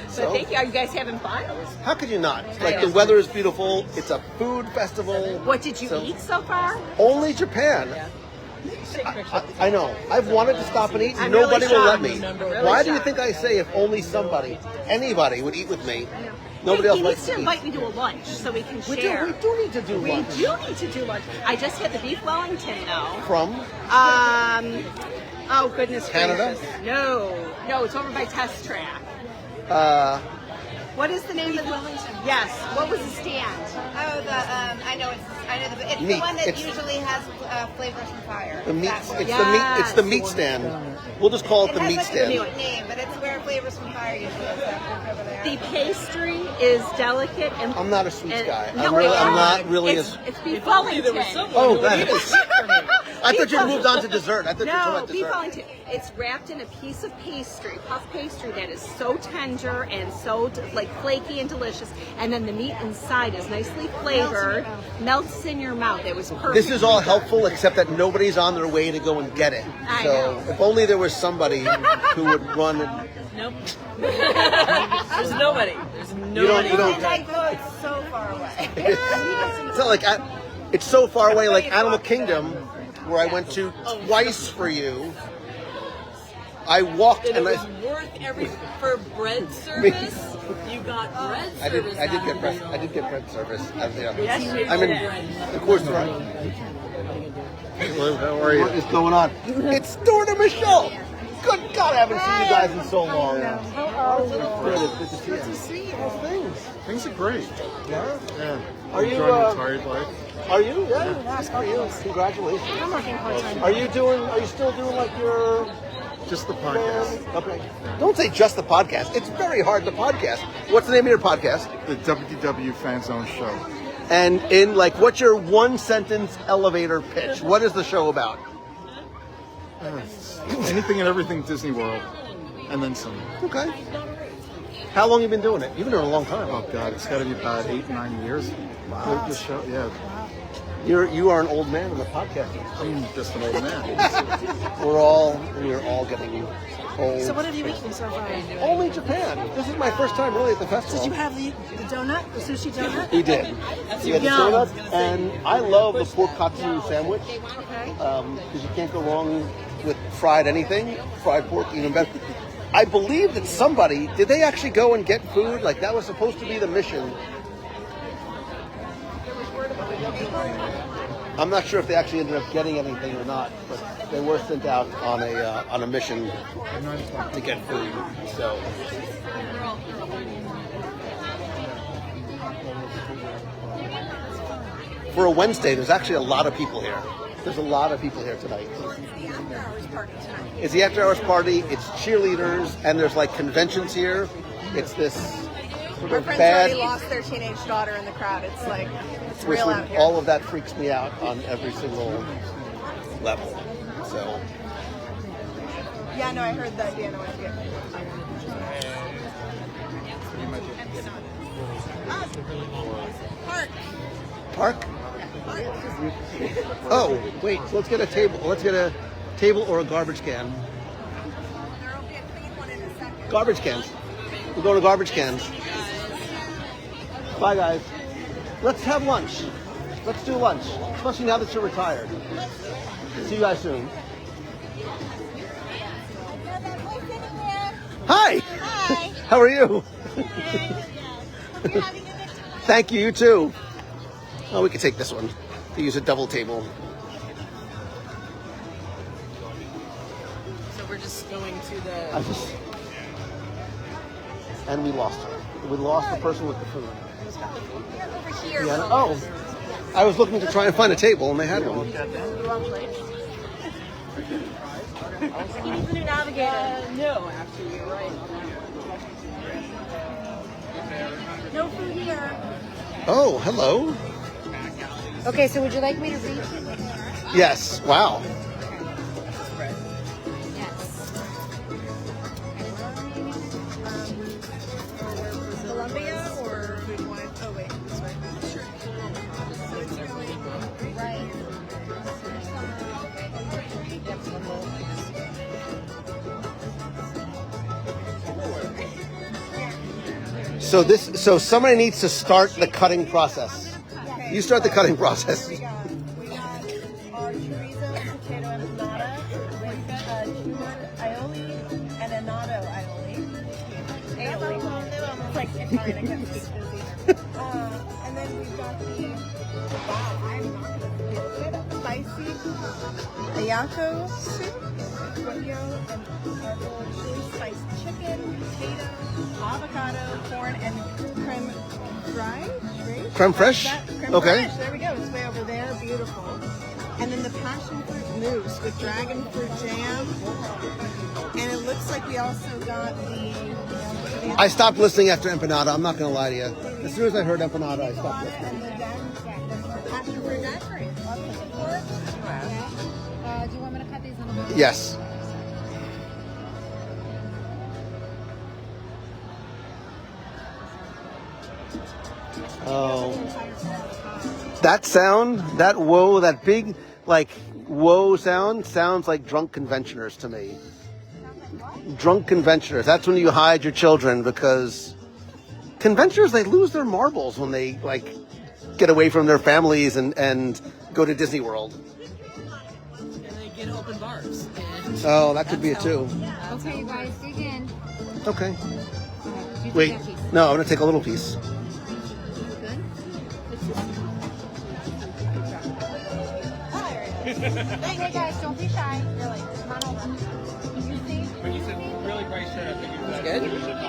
So? Thank you. Are you guys having fun? How could you not? Like the weather is beautiful. It's a food festival. What did you eat so far? Only Japan. I know. I've wanted to stop and eat. I'm Nobody really will let shocked. me. Really Why do you shocked. think I say if only anybody would eat with me? Nobody He else needs likes to to eat. invite me to a lunch so we can We share. do need to do We lunch. do need to do lunch. I just had the beef Wellington though. From? Oh goodness Canada? gracious. No, it's over by Test Track. What is the name of the Wellington? Yes. What was the stand? Oh, I know it's Meat. the one that It's- usually has flavors from fire. The meat. That one. It's the meat stand. We'll just call it It the has meat like stand. a unique name, but it's where flavors from fire usually is over there. The pastry is delicate and I'm not a sweets guy. No, I'm not really it's, as. it's beef Wellington. Oh, that is. I thought you moved on to dessert. I thought you were talking No, about beef dessert. Wellington. It's wrapped in a piece of pastry, puff pastry that is so tender and so like flaky and delicious, and then the meat inside is nicely flavored, melts in your mouth. It was perfect. This is all helpful, except that nobody's on their way to go and get it. I So know. if only there was somebody who would run and. Nope. There's nobody. There's nobody. You don't. And I go, it's so far away. It's not like it's so far away, like Animal Kingdom, where I went to twice for you. I walked And and it was worth for bread service. You got bread I did. service. I did out get of bread. it. I did get bread service. Yes, you I'm in. did. Of course, right. How are you? What is going on? It's Stuart and Michelle. Good God, I haven't seen you guys in so long. Good. It's good to see you. Good to see you. How's things? Things are great. Yeah. Yeah. Are you? Enjoying retired life? Are you? Yeah. How are you? Congratulations. I'm working part-time. Are you still doing like your? Just the podcast. Okay. Don't say just the podcast. It's very hard to podcast. What's the name of your podcast? The WDW Fan Zone Show. And what's your one sentence elevator pitch? What is the show about? Anything and everything Disney World. And then some. Okay. How long have you been doing it? You've been doing it a long time. Oh, God. It's got to be about 8-9 years. Wow. The show, yeah. You are an old man in the podcast. I'm just an old man. We're all getting old. So what have you eaten so far? Only Japan. This is my first time really at the festival. Did you have the donut, the sushi donut? We did. We had the Yum. donut, and I love the pork katsu sandwich Okay. because you can't go wrong with fried anything. Fried pork, even better. I believe that somebody did they actually go and get food? Like that was supposed to be the mission. I'm not sure if they actually ended up getting anything or not, but they were sent out on a mission to get food. So. For a Wednesday, there's actually a lot of people here. There's a lot of people here tonight. It's the after hours party. It's cheerleaders, and there's like conventions here. It's this sort Our of friends bad. already lost their teenage daughter in the crowd. It's like, it's which real would- out here. all of that freaks me out on every single level. So Yeah, no, I heard that. Yeah, no, I get Park. Oh, wait. So let's get a table. Let's get a table or a garbage can. Garbage cans. We're going to garbage cans. Bye, guys. Let's have lunch. Let's do lunch, especially now that you're retired. See you guys soon. Hi. Hi. How are you? Hope you're having a good time. Thank you. You too. Oh, we could take this one. To use a double table. So we're just going to the. And we lost her. We lost the person with the food. Over here. Yeah. Oh, I was looking to try and find a table, and they had one. He needs a new navigator. No, actually, you're right. No food here. Oh, hello. Okay, so would you like me to read? Yes. Wow. Columbia or oh wait, this way. Right. So somebody needs to start the cutting process. You start the cutting process. We got our chorizo and potato empanada with tuna aioli and annatto aioli. Aioli. It's like Italian, I can't speak this either. And then we've got the I'm not going to feel it. Spicy ayako soup, pollo, and our little chili spiced chicken, potato, avocado, corn, and creme Creme fraiche? Creme Okay. fraiche. There we go. It's way over there. Beautiful. And then the passion fruit mousse with dragon fruit jam. And it looks like we also got the... I stopped listening after empanada. I'm not going to lie to you. As soon as I heard empanada, I stopped listening. And the passion fruit daiquiri. Do you want me to cut these on the bottom? Yes. Oh. That sound, that whoa, that big, like, whoa sound sounds like drunk conventioners to me. Drunk conventioners. That's when you hide your children, because conventioners, they lose their marbles when they, like, get away from their families and go to Disney World. And they get open bars. Oh, that could be it too. Okay, you guys, dig in. Okay. You Wait. take that piece. No, I'm going to take a little piece. Hey guys, don't be shy. You're like, come on over. You see? When you said really bright shirt, I figured that Good? was a top.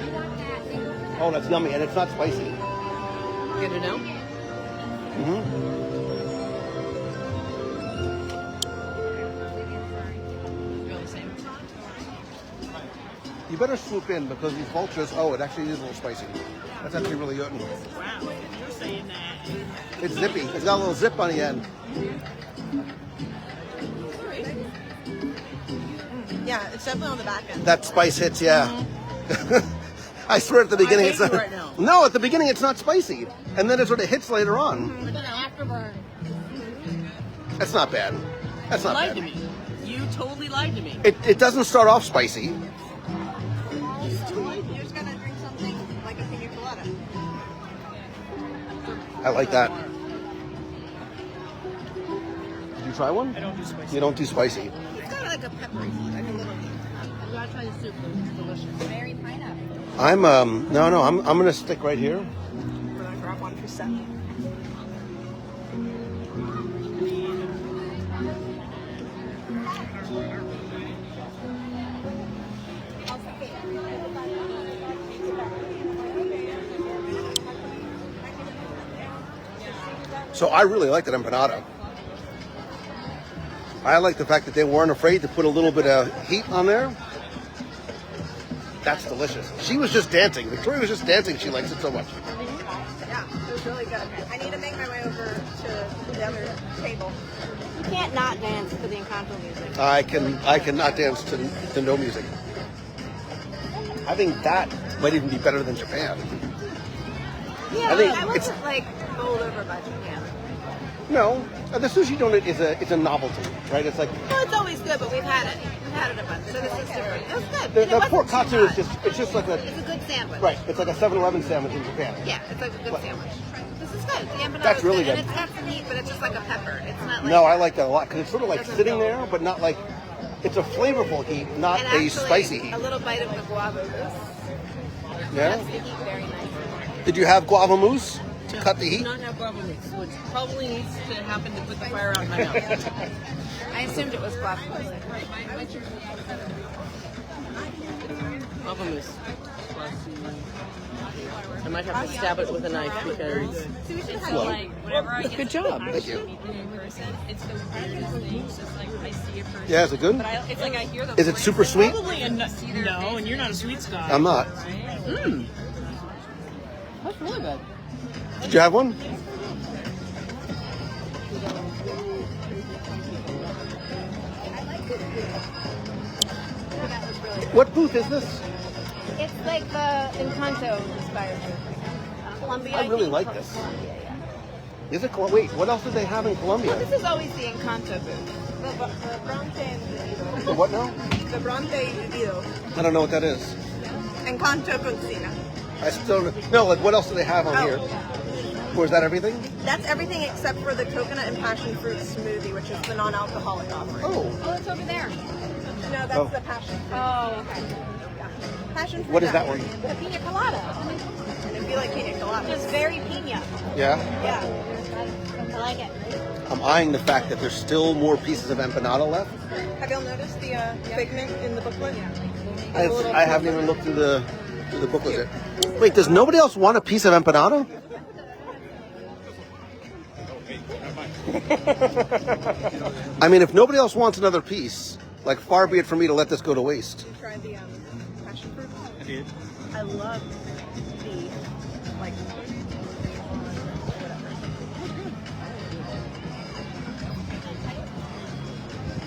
You want that? Oh, that's yummy, and it's not spicy. Good to know. Mm-hmm. Really same. You better swoop in, because these vultures, oh, it actually is a little spicy. That's actually really good. Wow, you're saying that. It's zippy. It's got a little zip on the end. Yeah, it's definitely on the back end. That spice hits, yeah. I swear at the beginning it's not. right now. No, at the beginning it's not spicy, and then it sort of hits later on. Afterburn. That's not bad. That's You not lied bad. to me. You totally lied to me. It doesn't start off spicy. You're just gonna drink something like a pina colada. I like that. Did you try one? I don't do spicy. You don't do spicy. It's kind of like a peppery, like a little. You gotta try the soup. It's delicious. Berry pineapple. I'm no, I'm gonna stick right here. We're gonna grab one for Seth. So I really like that empanada. I like the fact that they weren't afraid to put a little bit of heat on there. That's delicious. She was just dancing. Victoria was just dancing. She likes it so much. Yeah, it was really good. I need to make my way over to the other table. You can't not dance to the Encanto music. I cannot dance to no music. I think that might even be better than Japan. Yeah, I think I it's- wasn't like bowled over by Japan. No, the sushi donut is a novelty, right? It's like Well, it's always good, but we've had it. We've had it a bunch, so this is different. It was good. the And it wasn't pork too katsu hot. it's just like It's a good sandwich. right. It's like a 7-Eleven sandwich in Japan. Yeah, it's like a good sandwich. This is good. The empanada That's is really good. good. And it's got some meat, but it's just like a pepper. It's not like... No, I like that a lot because it's sort of like Doesn't sitting go there, but not like It's a flavorful heat, not And a actually, spicy heat. a little bite of the guava mousse. Yeah. That's the heat very nice. Did you have guava mousse to cut the heat? Not have guava mousse, which probably needs to happen to put the fire out in my mouth. I assumed it was guava mousse. Guava mousse. I might have to stab it with a knife because. Good job. Thank you. It's the weirdest thing. It's just like I see a person. Yeah, is it good? But it's like I hear the Is it voice. super sweet? Probably a no, and you're not a sweets guy. I'm not. Mmm. That's really good. Did you have one? What booth is this? It's like the Encanto inspired Columbia. I really like this. Is it? Wait, what else do they have in Colombia? This is always the Encanto booth. The Bronte Individuo. The what now? The Bronte Individuo. I don't know what that is. Encanto Cocina. I still no. Like, what else do they have on here? Or is that everything? That's everything except for the coconut and passion fruit smoothie, which is the non-alcoholic offering. Oh. Oh, it's over there. No, that's Oh. the passion fruit. Oh, okay. Passion fruit. What is that one? The pina colada. And it'd be like pina colada. It's very pina. Yeah. Yeah. I like it. I'm eyeing the fact that there's still more pieces of empanada left. Have y'all noticed the figment in the booklet? I haven't even looked through the booklet yet. Wait, does nobody else want a piece of empanada? I mean, if nobody else wants another piece, like far be it for me to let this go to waste. You tried the passion fruit? I did. I love the, like,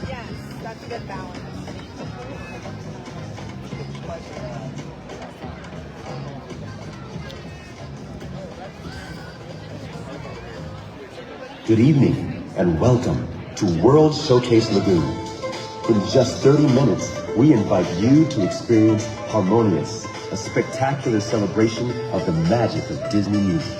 yes, that's a good balance. Good evening and welcome to World Showcase Lagoon. In just 30 minutes, we invite you to experience Harmonious, a spectacular celebration of the magic of Disney music.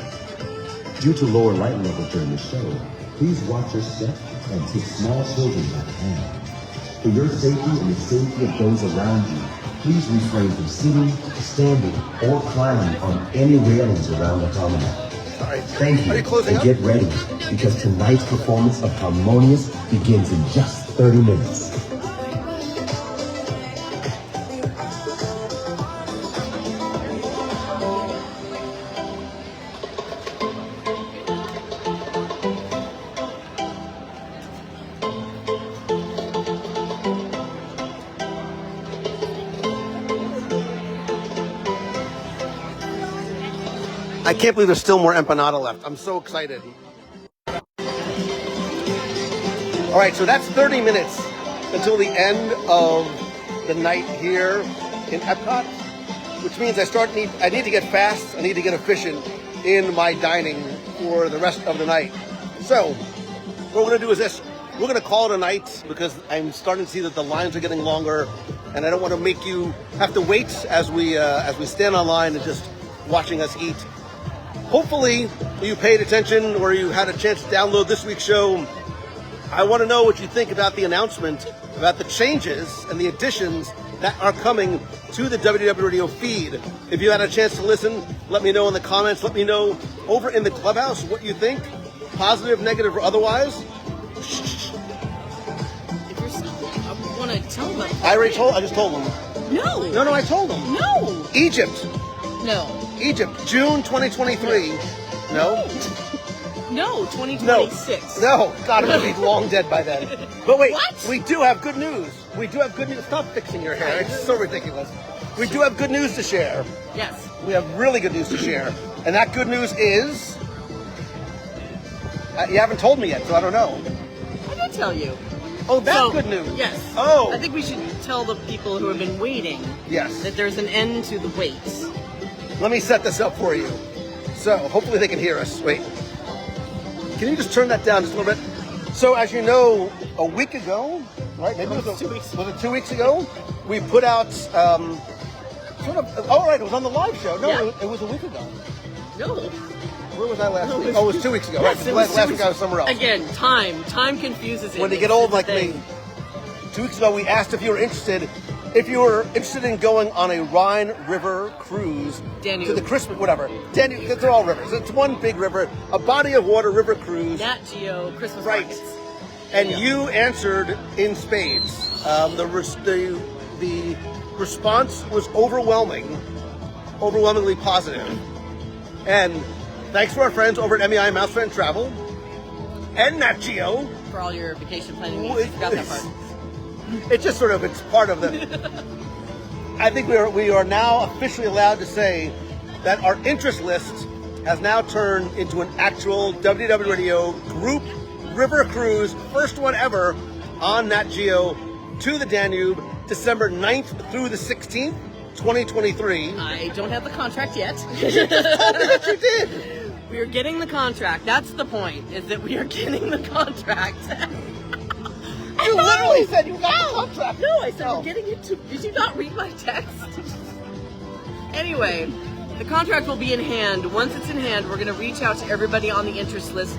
Due to lower light levels during the show, please watch your step and take small children by the hand. For your safety and the safety of those around you, please refrain from sitting, standing, or climbing on any railings around the promenade. Thank you, and get ready, because tonight's performance of Harmonious begins in just 30 minutes. I can't believe there's still more empanada left. I'm so excited. All right, so that's 30 minutes until the end of the night here in Epcot, which means I need to get fast. I need to get efficient in my dining for the rest of the night. So what we're going to do is this. We're going to call it a night because I'm starting to see that the lines are getting longer, and I don't want to make you have to wait as we stand online and just watching us eat. Hopefully you paid attention or you had a chance to download this week's show. I want to know what you think about the announcement, about the changes and the additions that are coming to the WDW Radio feed. If you had a chance to listen, let me know in the comments. Let me know over in the clubhouse what you think, positive, negative, or otherwise. If you're still, I want to tell them. I just told them. No. No, I told them. No. Egypt. No. Egypt, June 2023. No? No, 2026. No, God, it would be long dead by then. But wait, What? we do have good news. We do have good news. Stop fixing your hair. It's so ridiculous. We do have good news to share. Yes. We have really good news to share. And that good news is... you haven't told me yet, so I don't know. I did tell you. Oh, that's So, good news. Yes. Oh. I think we should tell the people who have been waiting Yes. that there's an end to the wait. Let me set this up for you. So hopefully they can hear us. Wait. Can you just turn that down just a little bit? So as you know, a week ago, right? Maybe it was 2 weeks. Was it 2 weeks ago? We put out sort of. Oh, right. It was on the live show. No, Yeah. it was a week ago. No. Where was I last week? Oh, it was 2 weeks ago. Yes, Right. it was Last 2 week I was somewhere else. Again, time confuses it. When they It's get old the like thing. me. 2 weeks ago, we asked if you were interested in going on a Rhine River cruise Danube. to the Christmas, whatever. Danube, they're all rivers. It's one big river, a body of water river cruise. Nat Geo Christmas Right. markets. And you answered in spades. The response was overwhelmingly positive. And thanks to our friends over at MEI Mouse Fan Travel and Nat Geo. For all your vacation planning needs. You forgot that part. It's just sort of, it's part of the... I think we are now officially allowed to say that our interest list has now turned into an actual WDW Radio group river cruise, first one ever on Nat Geo to the Danube, December 9th through the 16th, 2023. I don't have the contract yet. You just told me that you did. We are getting the contract. That's the point, is that we are getting the contract. You literally said you got the contract. No, I said we're getting it to... Did you not read my text? Anyway, the contract will be in hand. Once it's in hand, we're going to reach out to everybody on the interest list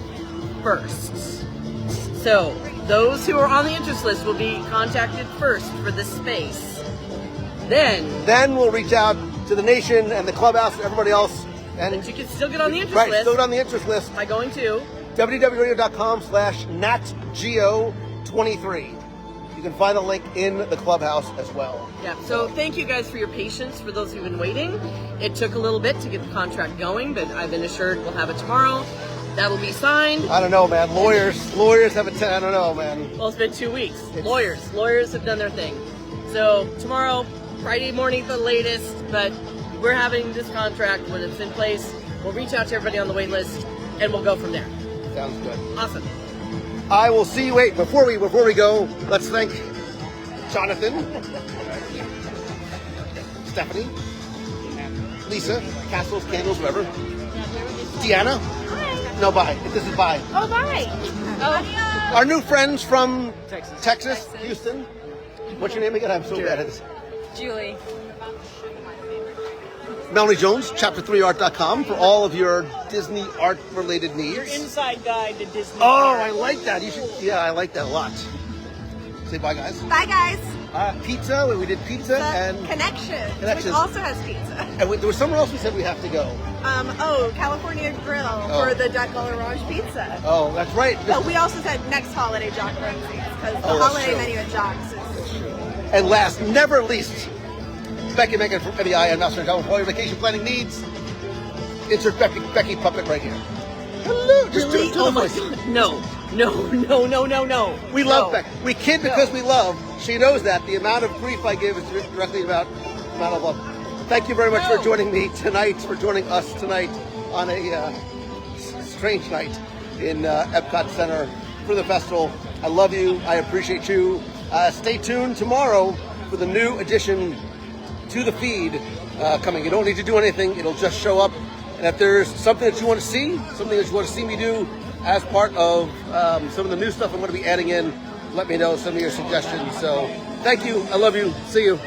first. So, those who are on the interest list will be contacted first for this space. Then we'll reach out to the nation and the clubhouse and everybody else. And you can still get on the interest right, list. still get on the interest list. By going to www.natgeo23. You can find a link in the clubhouse as well. Yeah, so thank you guys for your patience, for those who've been waiting. It took a little bit to get the contract going, but I've been assured we'll have it tomorrow. That'll be signed. I don't know, man. Lawyers have a I don't know, man. Well, it's been 2 weeks. Lawyers have done their thing. So tomorrow, Friday morning for the latest, but we're having this contract when it's in place. We'll reach out to everybody on the wait list, and we'll go from there. Sounds good. Awesome. I will see you. Wait, before we go, let's thank Jonathan, Stephanie, Lisa, Castles, Candles, whatever. Deanna. No, bye. This is bye. Oh, bye. Oh. Our new friends from Texas, Houston. What's your name again? I'm so bad at this. Julie. Melanie Jones, chapter3art.com for all of your Disney art related needs. Your inside guide to Disney. Oh, art. I like that. You should. Yeah, I like that a lot. Say bye, guys. Bye, guys. Pizza. We did pizza and Connections, Connections. which also has pizza. And there was somewhere else we said we have to go. California Grill for the Jack Orange pizza. Oh, that's right. But we also said next holiday Jock Orange because the that's holiday true. menu at Jock's is... And last, never least, Becky Megan from MEI and Mouse Travel for all your vacation planning needs. Insert Becky puppet right here. Hello. Just do the voice. No. We love Becky. We kid because we love. She knows that. The amount of grief I give is directly about the amount of love. Thank you very much for joining me tonight, for joining us tonight on a strange night in Epcot Center for the festival. I love you. I appreciate you. Stay tuned tomorrow for the new addition to the feed coming. You don't need to do anything. It'll just show up. And if there's something that you want to see, something that you want to see me do as part of some of the new stuff I'm going to be adding in, let me know. Send me your suggestions. So thank you. I love you. See you.